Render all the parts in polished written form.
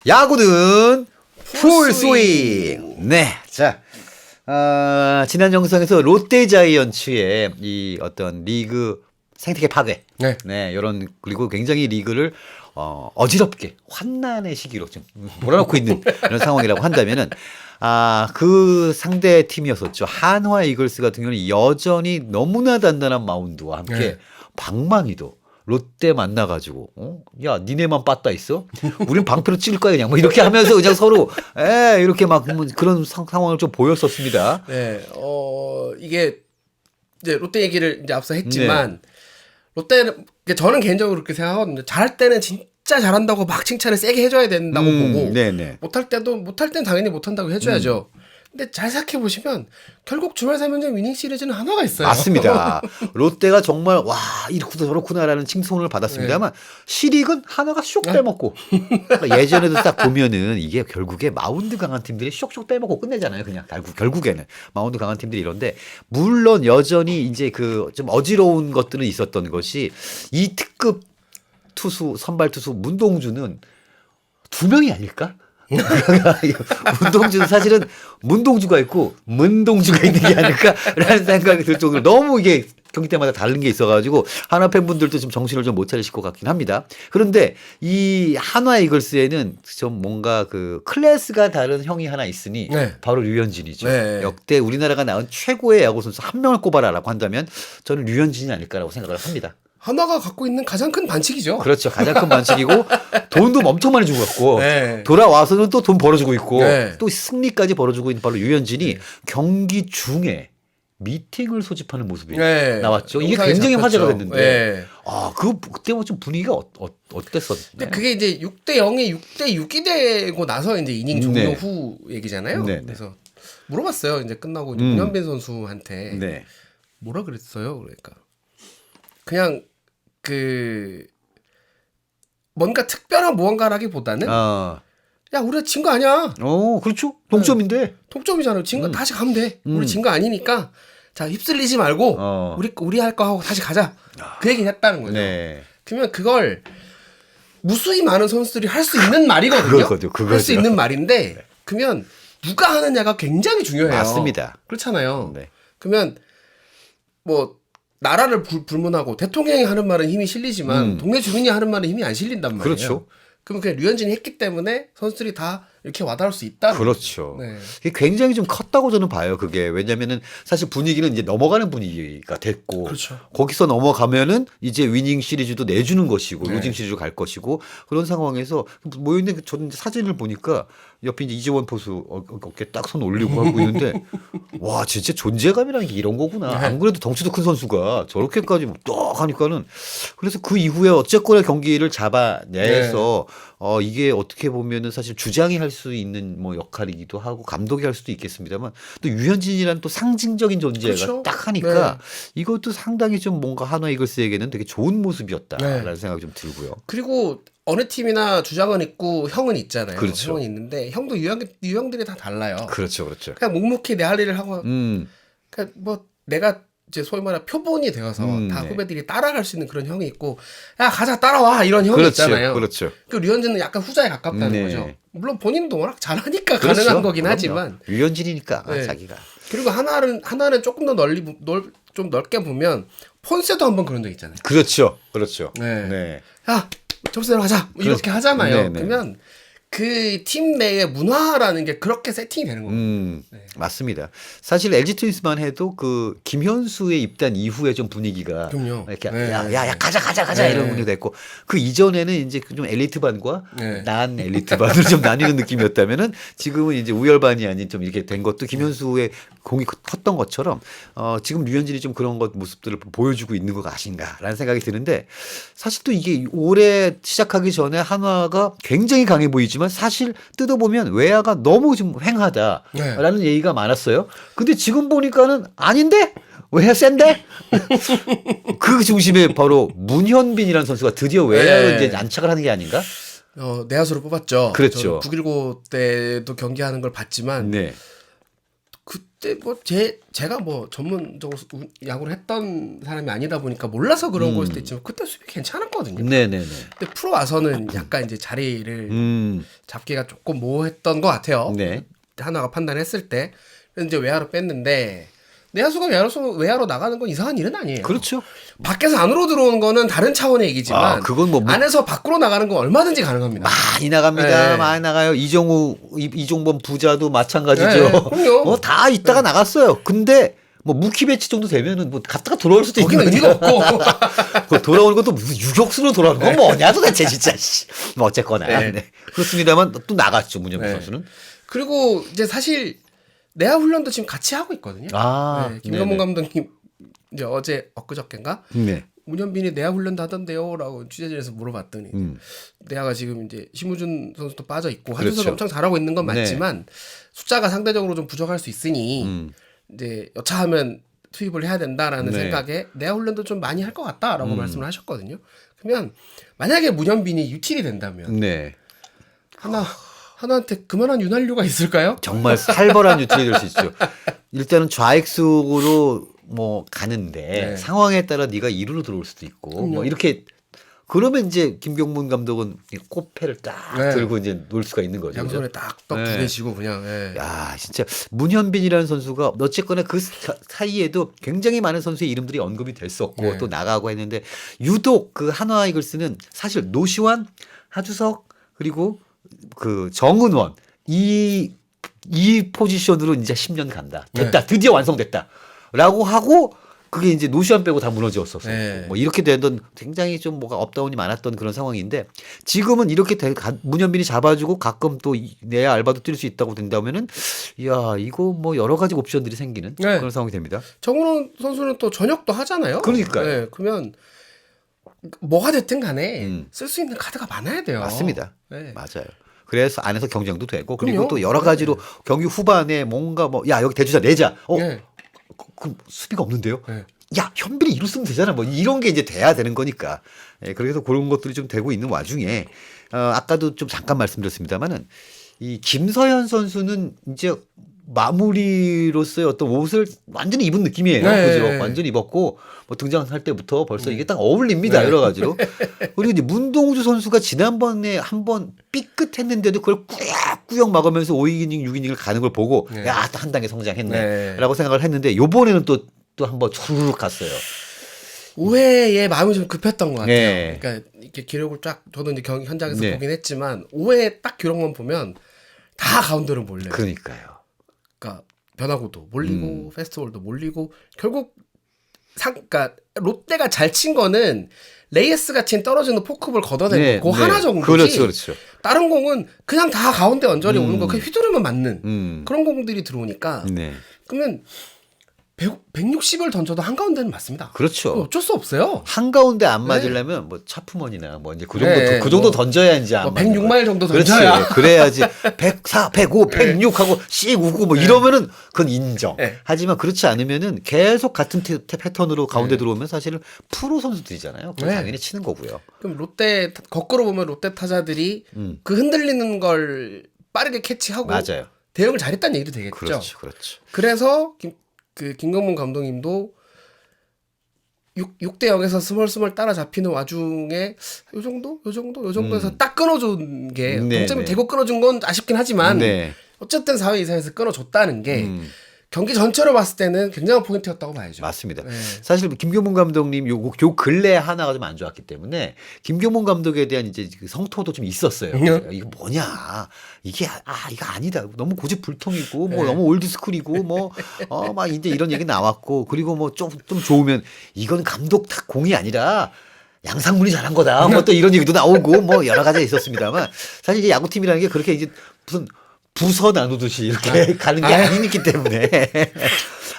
야구는 풀스윙. 네, 자, 지난 영상에서 롯데 자이언츠의 이 어떤 리그 생태계 파괴, 네, 이런 그리고 굉장히 리그를 어지럽게 환난의 시기로 좀 몰아넣고 있는 이런 상황이라고 한다면은 그 상대 팀이었었죠. 한화 이글스 같은 경우는 여전히 너무나 단단한 마운드와 함께 방망이도 롯데 만나가지고, 야, 니네만 빠따 있어? 우린 방패로 찔 거야, 그냥. 뭐 이렇게 하면서 그냥 서로, 이렇게 막 그런 상황을 좀 보였었습니다. 네, 이게 이제 롯데 얘기를 이제 앞서 했지만, 롯데는, 저는 개인적으로 그렇게 생각하거든요. 잘할 때는 진짜 잘한다고 막 칭찬을 세게 해줘야 된다고 보고, 못할 때는 당연히 못한다고 해줘야죠. 근데 잘 생각해 보시면 결국 주말 3연전 위닝 시리즈는 한화가 있어요. 맞습니다. 롯데가 정말 와 이렇구나 저렇구나라는 칭송을 받았습니다만 시리그는 한화가 쇽 빼먹고 그러니까 예전에도 딱 보면은 이게 결국에 마운드 강한 팀들이 쇽쇽 빼먹고 끝내잖아요. 그냥 결국에는 마운드 강한 팀들이 이런데 물론 여전히 이제 그 좀 어지러운 것들은 있었던 것이 이 특급 투수 선발 투수 문동주는 2명이 아닐까? 문동주는 사실은 문동주가 있고 문동주가 있는 게 아닐까라는 생각이 들 정도로 너무 이게 경기 때마다 다른 게 있어가지고 한화 팬분들도 좀 정신을 좀 못 차리실 것 같긴 합니다. 그런데 이 한화 이글스에는 좀 뭔가 그 클래스가 다른 형이 하나 있으니 바로 류현진이죠. 역대 우리나라가 낳은 최고의 야구 선수 한 명을 꼽아라라고 한다면 저는 류현진이 아닐까라고 생각을 합니다. 한화가 갖고 있는 가장 큰 반칙이죠. 그렇죠. 가장 큰 반칙이고 돈도 엄청 많이 주고 갔고 돌아와서는 또 돈 벌어주고 있고 또 승리까지 벌어주고 있는 바로 유현진이 경기 중에 미팅을 소집하는 모습이 나왔죠. 이게 굉장히 화제가 됐는데 그때 뭐 좀 분위기가 어땠었나요? 근데 그게 이제 6대0이 6대6이 되고 나서 이제 이닝 종료 후 얘기잖아요. 그래서 물어봤어요. 이제 끝나고 문현빈 선수한테 뭐라 그랬어요? 그러니까 그냥 뭔가 특별한 무언가라기보다는 야 우리가 진 거 아니야. 그렇죠. 동점인데. 동점이잖아요. 진 거 다시 가면 돼. 우리 진 거 아니니까 자 휩쓸리지 말고 우리 할 거 하고 다시 가자. 그 얘기를 했다는 거죠. 그러면 그걸 무수히 많은 선수들이 할 수 있는 말이거든요. 할 수 있는 말인데 그러면 누가 하느냐가 굉장히 중요해요. 맞습니다. 그렇잖아요. 그러면 뭐 나라를 불문하고 대통령이 하는 말은 힘이 실리지만 동네 주민이 하는 말은 힘이 안 실린단 말이에요. 그렇죠. 그러면 그냥 류현진이 했기 때문에 선수들이 다 이렇게 와닿을 수 있다. 그렇죠. 이게 굉장히 좀 컸다고 저는 봐요. 그게 왜냐면은 사실 분위기는 이제 넘어가는 분위기가 됐고 거기서 넘어가면은 이제 위닝 시리즈도 내주는 것이고 로징 시리즈로 갈 것이고 그런 상황에서 모여있는 저는 사진을 보니까 옆에 이제 이재원 포수 어깨 딱 손 올리고 하고 있는데 와 진짜 존재감이라는 게 이런 거구나. 안 그래도 덩치도 큰 선수가 저렇게까지 딱 하니까는 그래서 그 이후에 어쨌거나 경기를 잡아내서 이게 어떻게 보면은 사실 주장이 할 수 있는 뭐 역할이기도 하고 감독이 할 수도 있겠습니다만 또 유현진이라는 또 상징적인 존재가 딱 하니까 이것도 상당히 좀 뭔가 한화 이글스에게는 되게 좋은 모습이었다라는 생각이 좀 들고요. 그리고 어느 팀이나 주장은 있고 형은 있잖아요. 형은 있는데 형도 유형들이 다 달라요. 그렇죠. 그냥 묵묵히 내 할 일을 하고 그러니까 뭐 내가 이제 소위 말해 표본이 되어서 다 후배들이 따라갈 수 있는 그런 형이 있고 야 가자 따라와 이런 형이 있잖아요. 그 류현진은 약간 후자에 가깝다는 거죠. 물론 본인도 워낙 잘하니까 가능한 거긴 하지만 류현진이니까 자기가. 그리고 하나는 조금 더 좀 넓게 보면 폰세도 한번 그런 적 있잖아요. 그렇죠. 야 점수대로 하자 이렇게 하잖아요. 그러면 그 팀 내의 문화라는 게 그렇게 세팅이 되는 겁니다. 맞습니다. 사실 LG 트윈스만 해도 그 김현수의 입단 이후에 좀 분위기가 이렇게 야 가자 이런 분위기가 됐고 그 이전에는 이제 좀 엘리트반과 난 엘리트반으로 좀 나뉘는 느낌이었다면은 지금은 이제 우열반이 아닌 좀 이렇게 된 것도 김현수의 공이 컸던 것처럼 지금 류현진이 좀 그런 것 모습들을 보여주고 있는 것 아닌가라는 생각이 드는데 사실 또 이게 올해 시작하기 전에 한화가 굉장히 강해 보이지만 사실 뜯어보면 외야가 너무 좀 횡하다라는 얘기가 많았어요. 근데 지금 보니까는 아닌데? 외야 센데? 그 중심에 바로 문현빈이라는 선수가 드디어 외야로 이제 안착을 하는 게 아닌가? 내야수로 뽑았죠. 그렇죠. 919 때도 경기하는 걸 봤지만 제가 뭐 전문적으로 야구를 했던 사람이 아니다 보니까 몰라서 그런 걸 수도 있지만 그때 수비 괜찮았거든요. 네네네. 근데 프로 와서는 약간 이제 자리를 잡기가 조금 모호했던 것 같아요. 네. 하나가 판단했을 때. 그래서 이제 외야로 뺐는데 내야수가 외야로 나가는 건 이상한 일은 아니에요. 그렇죠. 밖에서 안으로 들어오는 거는 다른 차원의 얘기지만 그건 뭐 안에서 밖으로 나가는 건 얼마든지 가능합니다. 많이 나갑니다. 네. 많이 나가요. 이종범 부자도 마찬가지죠. 네, 그럼요. 다 있다가 나갔어요. 근데 뭐 무키 배치 정도 되면은 뭐 갔다가 돌아올 수도 있는 거기는 의미가 없고 그 돌아오는 것도 무슨 유격수로 돌아오는 건 뭐냐 도대체 진짜. 뭐 어쨌거나 네. 네. 그렇습니다만 또 나갔죠 문현빈 네. 선수는. 그리고 이제 사실 내야 훈련도 지금 같이 하고 있거든요. 네, 김건문 감독님 이제 어제 엊그저께인가 네. 문현빈이 내야 훈련도 하던데요라고 취재진에서 물어봤더니 내야가 지금 이제 심우준 선수도 빠져 있고 하준서도 그렇죠. 엄청 잘하고 있는 건 맞지만 숫자가 상대적으로 좀 부족할 수 있으니 이제 여차하면 투입을 해야 된다라는 네. 생각에 내야 훈련도 좀 많이 할 것 같다라고 말씀을 하셨거든요. 그러면 만약에 문현빈이 유틸이 된다면 네. 하나한테 그만한 윤활유가 있을까요? 정말 살벌한 유틸이 될 수 있죠. 일단은 좌익수로 뭐 가는데 네. 상황에 따라 네가 2루로 들어올 수도 있고 뭐 이렇게 그러면 이제 김경문 감독은 꽃패를 딱 네. 들고 이제 놀 수가 있는 거죠. 양손에 딱떡 네. 두 개 쥐고 그냥. 예. 야, 진짜 문현빈이라는 선수가 어쨌거나 그 사이에도 굉장히 많은 선수의 이름들이 언급이 됐었고 네. 또 나가고 했는데 유독 그 한화 이글스는 사실 노시환, 하주석 그리고 그 정은원 이 포지션으로 이제 10년 간다. 됐다. 드디어 완성됐다라고 하고 그게 이제 노시환 빼고 다 무너졌었어. 네. 뭐 이렇게 되던 굉장히 좀 뭐가 업다운이 많았던 그런 상황인데 지금은 이렇게 문현빈이 잡아주고 가끔 또 내야 알바도 뛸 수 있다고 된다면은 이야 이거 뭐 여러 가지 옵션들이 생기는 네. 그런 상황이 됩니다. 정은원 선수는 또 전역도 하잖아요. 그러니까요. 네, 그러면 뭐가 됐든 간에 쓸 수 있는 카드가 많아야 돼요. 맞습니다. 네. 맞아요. 그래서 안에서 경쟁도 되고 그리고 그럼요. 또 여러 가지로 경기 후반에 뭔가 뭐 야 여기 대주자 내자. 네. 그 수비가 없는데요. 네. 야 현빈이 이루 쓰면 되잖아. 뭐 이런 게 이제 돼야 되는 거니까. 예, 그래서 그런 것들이 좀 되고 있는 와중에 아까도 좀 잠깐 말씀드렸습니다만은 이 김서현 선수는 이제 마무리로서의 어떤 옷을 완전히 입은 느낌이에요. 네. 그죠? 완전히 입었고 뭐 등장할 때부터 벌써 이게 딱 어울립니다. 여러 가지로. 그리고 이제 문동주 선수가 지난번에 한번 삐끗했는데도 그걸 꾸역꾸역 막으면서 5이닝 6이닝을 가는 걸 보고 야, 또 한 단계 성장했네라고 생각을 했는데 요번에는 또 한번 주르륵 갔어요. 5회에 마음이 좀 급했던 것 같아요. 네. 그러니까 이렇게 기록을 쫙 저도 이제 경기 현장에서 네. 보긴 했지만 5회 딱 기록만 보면 다 가운데로 몰려요. 그러니까요. 그러니까 변화구도 몰리고 페스티벌도 몰리고 결국 그러니까 롯데가 잘 친 거는 레이스 같이 떨어지는 포크볼 걷어내고 그 하나 정도지. 그렇죠. 다른 공은 그냥 다 가운데 언저리 오는 거 그냥 휘두르면 맞는 그런 공들이 들어오니까 네. 그러면 160을 던져도 한가운데는 맞습니다. 그렇죠. 어쩔 수 없어요. 한가운데 안 맞으려면 뭐 차프먼이나 뭐 이제 그 정도 네, 그 정도 뭐 던져야 이제 안 뭐 맞는 106마일 정도 그렇지. 던져야. 그래야지 104, 105, 106 하고 씩 우고 뭐 이러면은 그건 인정. 네. 하지만 그렇지 않으면은 계속 같은 패턴으로 가운데 들어오면 사실은 프로 선수들이잖아요. 그럼 당연히 치는 거고요. 그럼 롯데 거꾸로 보면 롯데 타자들이 그 흔들리는 걸 빠르게 캐치하고 맞아요. 대응을 잘했다는 얘기도 되겠죠. 그렇죠. 그래서 김건문 감독님도 6대 0에서 스멀스멀 따라잡히는 와중에 요 정도에서 딱 끊어준 게 동점이 되고 끊어준 건 아쉽긴 하지만 어쨌든 4회 이상에서 끊어줬다는 게 경기 전체로 봤을 때는 굉장한 포인트였다고 봐야죠. 맞습니다. 네. 사실 김경문 감독님 요 근래 하나가 좀 안 좋았기 때문에 김경문 감독에 대한 이제 그 성토도 좀 있었어요. 이거 뭐냐? 이거 아니다. 너무 고집불통이고 뭐 너무 올드스쿨이고 뭐 막 이제 이런 얘기 나왔고 그리고 뭐 좀 좋으면 이건 감독 공이 아니라 양상문이 잘한 거다. 뭐 또 이런 얘기도 나오고 뭐 여러 가지가 있었습니다만 사실 이제 야구팀이라는 게 그렇게 이제 무슨 부서 나누듯이 이렇게 가는 게 아니기 때문에.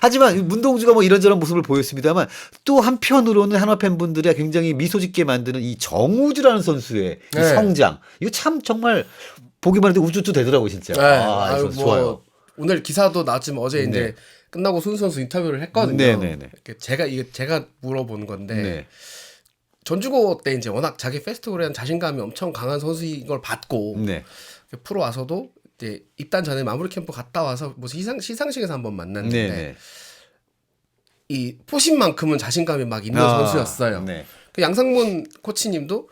하지만 문동주가 뭐 이런저런 모습을 보였습니다만 또 한편으로는 한화 팬분들이 굉장히 미소 짓게 만드는 이 정우주라는 선수의 이 성장. 이거 참 정말 보기만 해도 우쭈쭈 되더라고요, 진짜. 이 선수 좋아요. 오늘 기사도 나왔지만 어제 이제 끝나고 손 선수 인터뷰를 했거든요. 제가 물어본 건데 전주고 때 이제 워낙 자기 페스티벌에 대한 자신감이 엄청 강한 선수인 걸 봤고 프로 와서도 이제 입단 전에 마무리 캠프 갔다 와서 무슨 시상식에서 한번 만났는데 네네. 이 포신만큼은 자신감이 막 있는 선수였어요. 네. 그 양상문 코치님도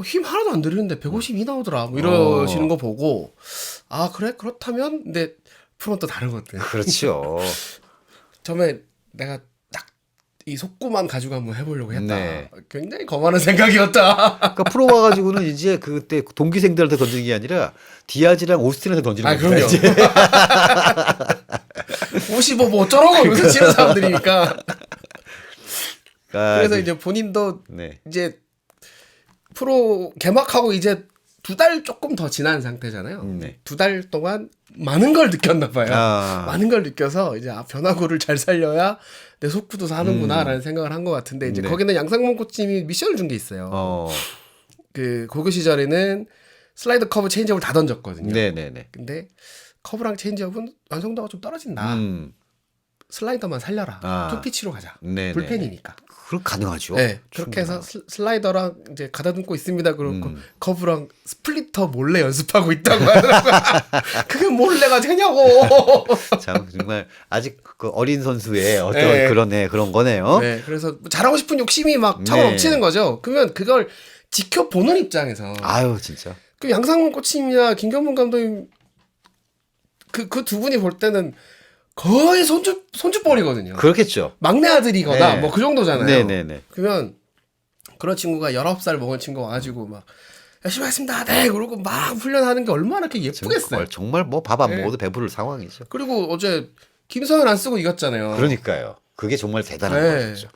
힘 하나도 안 들이는데 152 나오더라. 뭐 이러시는 거 보고 아 그래 그렇다면 근데 프로는 또 다르거든. 그렇죠. 처음에 내가 딱 이 속구만 가지고 한번 해보려고 했다. 네. 굉장히 거만한 생각이었다. 그러니까 프로 와가지고는 이제 그때 동기생들한테 던지는 게 아니라 디아즈랑 오스틴한테 던지는 거예요. 그럼요. 55 뭐 어쩌라고 이러면서 치는 사람들이니까. 그래서 이제 본인도 네. 이제 프로 개막하고 이제 2달 조금 더 지난 상태잖아요. 네. 2달 동안 많은 걸 느꼈나 봐요. 많은 걸 느껴서 이제 변화구를 잘 살려야 내 속구도 사는구나라는 생각을 한 것 같은데 이제 네. 거기는 양상문 코치님이 미션을 준 게 있어요. 그 고교 시절에는 슬라이드 커브 체인지업을 다 던졌거든요. 네네네. 근데 커브랑 체인지업은 완성도가 좀 떨어진다. 슬라이더만 살려라. 투피치로 가자. 네네. 불펜이니까. 그럼 가능하죠. 네, 그렇게 해서 슬라이더랑 이제 가다듬고 있습니다. 그렇고 커브랑 스플리터 몰래 연습하고 있다고 하더라고요. 그게 몰래가 되냐고. 참 정말 아직 그 어린 선수의 어떤 그런 거네요. 네, 그래서 잘하고 싶은 욕심이 막 차고 넘치는 거죠. 그러면 그걸 지켜보는 입장에서 아유 진짜. 그 양상문 코치님이나 김경문 감독님 그 두 분이 볼 때는 거의 손주뻘이거든요. 그렇겠죠. 막내 아들이거나 네. 뭐 그 정도잖아요. 네네네. 그러면 그런 친구가 19살 먹은 친구가 와가지고 막 열심히 하겠습니다. 네. 그러고 막 훈련하는 게 얼마나 이렇게 예쁘겠어요. 정말 뭐 밥 안 먹어도 배부를 상황이죠. 그리고 어제 김서현 안 쓰고 이겼잖아요. 그러니까요. 그게 정말 대단한 거죠.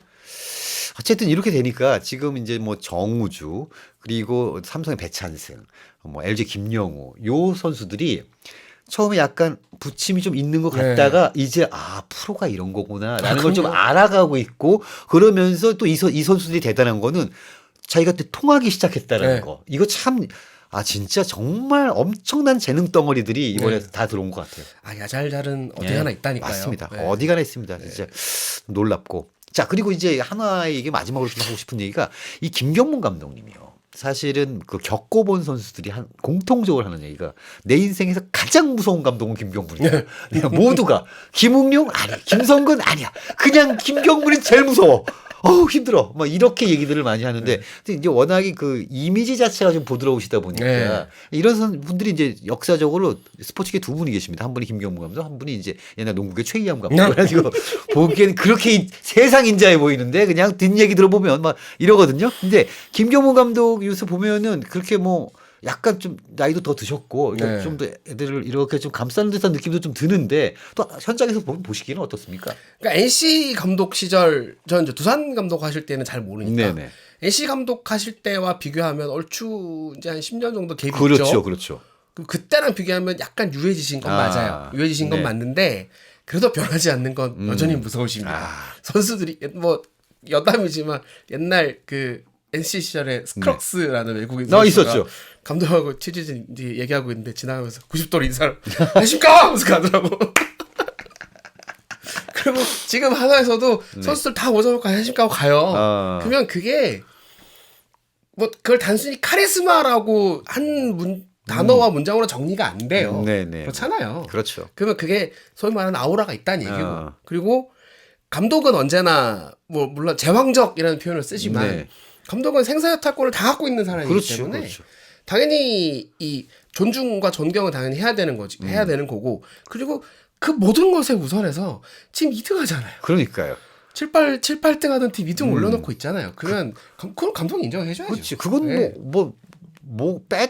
어쨌든 이렇게 되니까 지금 이제 뭐 정우주 그리고 삼성의 배찬승, 뭐 LG 김영우 요 선수들이 처음에 약간 부침이 좀 있는 것 같다가 이제 프로가 이런 거구나라는 걸 좀 알아가고 있고 그러면서 또 이 선수들이 대단한 거는 자기가 또 통하기 시작했다는 거. 이거 참 진짜 정말 엄청난 재능 덩어리들이 이번에 다 들어온 것 같아요. 야잘잘은 어디 하나 있다니까요. 맞습니다. 어디 가나 있습니다. 진짜 놀랍고. 자, 그리고 이제 하나의 이게 마지막으로 좀 하고 싶은 얘기가 이 김경문 감독님이요. 사실은 그 겪어본 선수들이 공통적으로 하는 얘기가 내 인생에서 가장 무서운 감독은 김경문이야. 모두가 김웅룡 아니야, 김성근 아니야. 그냥 김경문이 제일 무서워. 힘들어. 막 이렇게 얘기들을 많이 하는데 근데 이제 워낙에 그 이미지 자체가 좀 부드러우시다 보니까 이런 분들이 이제 역사적으로 스포츠계 두 분이 계십니다. 한 분이 김경문 감독, 한 분이 이제 옛날 농구계 최희암 감독. 그래가지고 보기에는 그렇게 세상 인자해 보이는데 그냥 뒷얘기 들어보면 막 이러거든요. 근데 김경문 감독 뉴스 보면은 그렇게 뭐 약간 좀 나이도 더 드셨고 좀 더 애들을 이렇게 좀 감싸는 듯한 느낌도 좀 드는데 또 현장에서 보시기는 어떻습니까? 그러니까 NC 감독 시절 전 이제 두산 감독 하실 때는 잘 모르니까 NC 감독 하실 때와 비교하면 얼추 이제 한 10년 정도 갭이 있죠. 그렇죠. 그때랑 비교하면 약간 유해지신 건 맞아요. 유해지신 건 맞는데 그래도 변하지 않는 건 여전히 무서우십니다. 선수들이 뭐 여담이지만 옛날 그 NC 시절에 스크럭스라는 외국인 선수가 있었죠. 감독하고 취재진 얘기하고 있는데 지나가면서 90도로 인사를 하십니까? 하면서 가더라고. 그리고 지금 하나에서도 선수들 다 모자놓고 하십니까? 하고 가요. 그러면 그게 뭐 그걸 단순히 카리스마라고 한 단어와 문장으로 정리가 안 돼요. 그렇잖아요. 그렇죠. 그러면 그게 소위 말하는 아우라가 있다는 얘기고 그리고 감독은 언제나 뭐 물론 제왕적이라는 표현을 쓰지만 감독은 생사여탈권을 다 갖고 있는 사람이기 때문에 당연히 이 존중과 존경은 당연히 해야 되는 거지. 해야 되는 거고. 그리고 그 모든 것에 우선해서 지금 2등 하잖아요. 그러니까요. 7,8등 하던 팀 2등 올려놓고 있잖아요. 그러면 그건 감독이 인정해줘야죠. 그렇지. 그건 뭐 뺄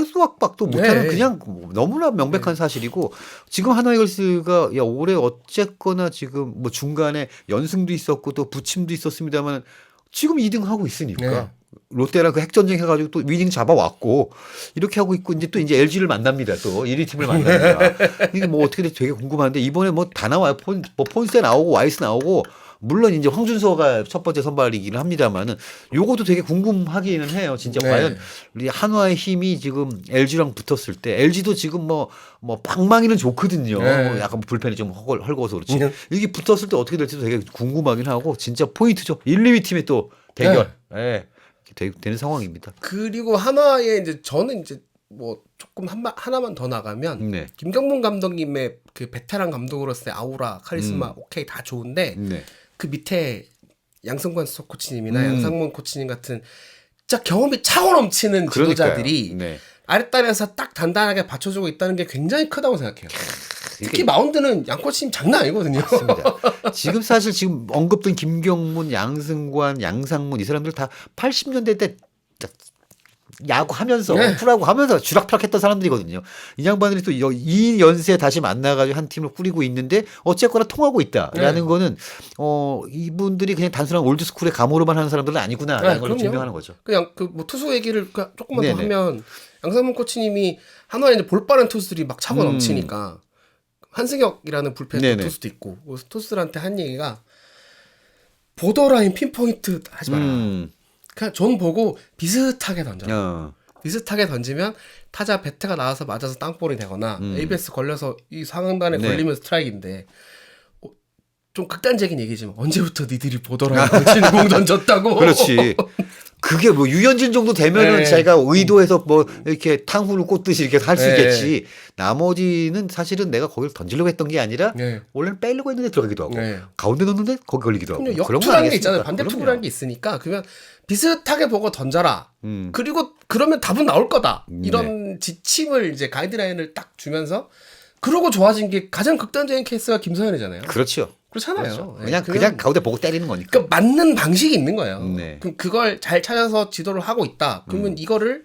수밖에 못하는 그냥 너무나 명백한 사실이고 지금 하나이글스가 올해 어쨌거나 지금 뭐 중간에 연승도 있었고 또 부침도 있었습니다만 지금 2등 하고 있으니까 롯데랑 그 핵전쟁 해가지고 또 위닝 잡아왔고 이렇게 하고 있고 이제 또 이제 LG를 만납니다. 또 1위 팀을 만납니다. 이게 뭐 어떻게 될지 되게 궁금한데 이번에 뭐 다 나와요. 폰세 나오고 와이스 나오고 물론 이제 황준서가 첫 번째 선발이기는 합니다만은 요것도 되게 궁금하기는 해요. 진짜 과연 우리 한화의 힘이 지금 LG랑 붙었을 때 LG도 지금 뭐 방망이는 좋거든요. 약간 불펜이 좀 헐거워서 그렇지. 이게 붙었을 때 어떻게 될지도 되게 궁금하긴 하고 진짜 포인트죠. 1, 2위 팀의 또 대결. 되는 상황입니다. 그리고 한화의 이제 저는 이제 뭐 조금 하나만 더 나가면 네. 김경문 감독님의 그 베테랑 감독으로서의 아우라, 카리스마 오케이 다 좋은데 네. 그 밑에 양승관 수석 코치님이나 양상문 코치님 같은 진짜 경험이 차고 넘치는 지도자들이 네. 아랫단에서 딱 단단하게 받쳐주고 있다는 게 굉장히 크다고 생각해요. 특히 마운드는 양 코치님 장난 아니거든요. 맞습니다. 지금 사실 지금 언급된 김경문, 양승관, 양상문 이 사람들 다 80년대 때 야구하면서 네. 프로야구 하면서 쥐락펴락했던 사람들이거든요. 이 양반들이 또 이 연세에 다시 만나가지고 한 팀을 꾸리고 있는데 어쨌거나 통하고 있다라는 네. 거는 이분들이 그냥 단순한 올드스쿨의 감으로만 하는 사람들은 아니구나라는 걸 증명하는 거죠. 그냥 그 뭐 투수 얘기를 조금만 네네. 더 하면 양상문 코치님이 한화에 이제 볼 빠른 투수들이 막 차고 넘치니까 한승혁이라는 불펜 네네. 투수도 있고 투수들한테 한 얘기가 보더라인 핀포인트 하지 마라. 그냥 존 보고 비슷하게 던져. 비슷하게 던지면 타자 배트가 나와서 맞아서 땅볼이 되거나 ABS 걸려서 이 상단에 네. 걸리면 스트라이크인데 좀 극단적인 얘기지만 언제부터 니들이 보더라인 던지는 공 던졌다고. 그렇지. 그게 뭐 유현진 정도 되면은 네. 자기가 의도해서 뭐 이렇게 탕후루 꽂듯이 이렇게 할 수 네. 있겠지. 나머지는 사실은 내가 거기를 던지려고 했던 게 아니라 네. 원래는 빼려고 했는데 들어가기도 하고 네. 가운데 넣는데 거기 걸리기도 하고. 그냥 그런 거 역투라는 게 아니겠습니까? 있잖아요. 반대투구라는 게 있으니까 그러면 비슷하게 보고 던져라. 그리고 그러면 답은 나올 거다. 이런 지침을 이제 가이드라인을 딱 주면서 그러고 좋아진 게 가장 극단적인 케이스가 김서현이잖아요. 그렇죠. 그렇잖아요. 그렇죠. 네, 그냥 가운데 보고 때리는 거니까. 그러니까 맞는 방식이 있는 거예요. 네. 그럼 그걸 잘 찾아서 지도를 하고 있다. 그러면 이거를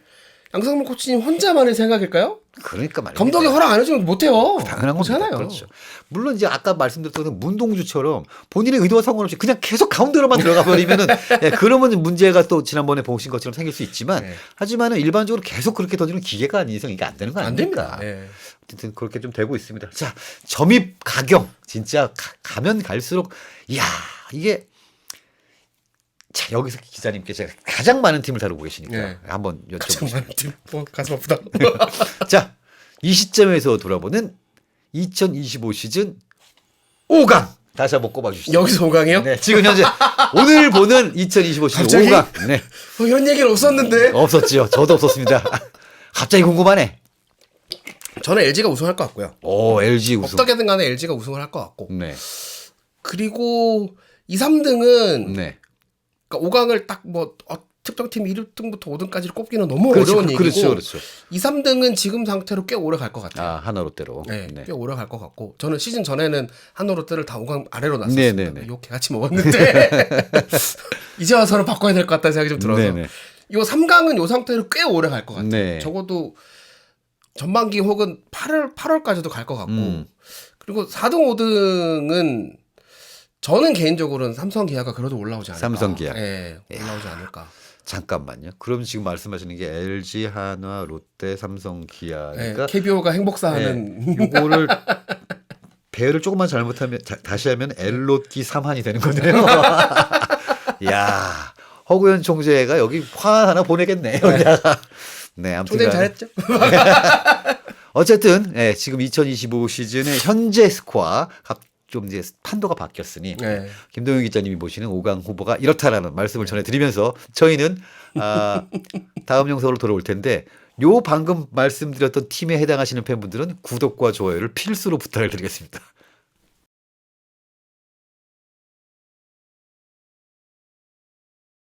양상문 코치님 혼자만의 생각일까요? 그러니까 말입니다. 감독이 허락 안 해주면 못해요. 당연한 겁니다. 그렇잖아요. 그렇죠. 물론 이제 아까 말씀드렸던 문동주처럼 본인의 의도와 상관없이 그냥 계속 가운데로만 들어가 버리면은 예, 그러면 문제가 또 지난번에 보신 것처럼 생길 수 있지만 네. 하지만은 일반적으로 계속 그렇게 던지는 기계가 아닌 이상 이게 안 되는 거 안 아닙니까? 됩니다. 네. 어쨌든 그렇게 좀 되고 있습니다. 자, 점입 가경 진짜 가면 갈수록 이야 이게 자 여기서 기자님께 제가 가장 많은 팀을 다루고 계시니까 네. 한번 가장 여쭤보시죠. 많은 팀. 가슴 아프다. 자, 이 시점에서 돌아보는 2025 시즌 5강 다시 한번 꼽아주시죠. 여기서 5강이요? 네, 지금 현재 오늘 보는 2025 시즌 갑자기? 5강. 네, 이런 얘기는 없었는데. 없었지요. 저도 없었습니다. 갑자기 궁금하네. 저는 LG가 우승할 것 같고요. 오, LG 우승. 어떻게든 간에 LG가 우승을 할 것 같고. 네, 그리고 2, 3등은 네. 그러니까 5강을 딱 뭐 특정팀 1등부터 5등까지를 꼽기는 너무 그렇죠, 어려운 얘기고 그렇죠. 2, 3등은 지금 상태로 꽤 오래 갈 것 같아요. 아, 하나 롯데로. 네, 꽤 오래 갈 것 같고 저는 시즌 전에는 한화 롯데를 다 5강 아래로 놨었습니다. 네네네. 욕 개같이 먹었는데 이제 와서는 바꿔야 될 것 같다는 생각이 좀 들어서 네네. 요 3강은 요 상태로 꽤 오래 갈 것 같아요. 네. 적어도 전반기 혹은 8월까지도 갈 것 같고 그리고 4등, 5등은 저는 개인적으로는 삼성 기아가 그래도 올라오지 않을까. 삼성 기아. 네, 올라오지 않을까. 잠깐만요. 그럼 지금 말씀하시는 게 LG, 한화, 롯데, 삼성, 기아니까 KBO가 행복사하는 요거를 배열을 조금만 잘못하면 다시 하면 엘롯기 3한이 되는 거네요. 야, 허구현 총재가 여기 화 하나 보내겠네요. 네, 아무튼 총대님 잘했죠? 어쨌든 예, 지금 2025 시즌의 현재 스코어 좀 이제 판도가 바뀌었으니 네. 김동현 기자님이 보시는 5강 후보가 이렇다라는 말씀을 전해드리면서 저희는 다음 영상으로 돌아올 텐데 요 방금 말씀드렸던 팀에 해당하시는 팬분들은 구독과 좋아요를 필수로 부탁을 드리겠습니다.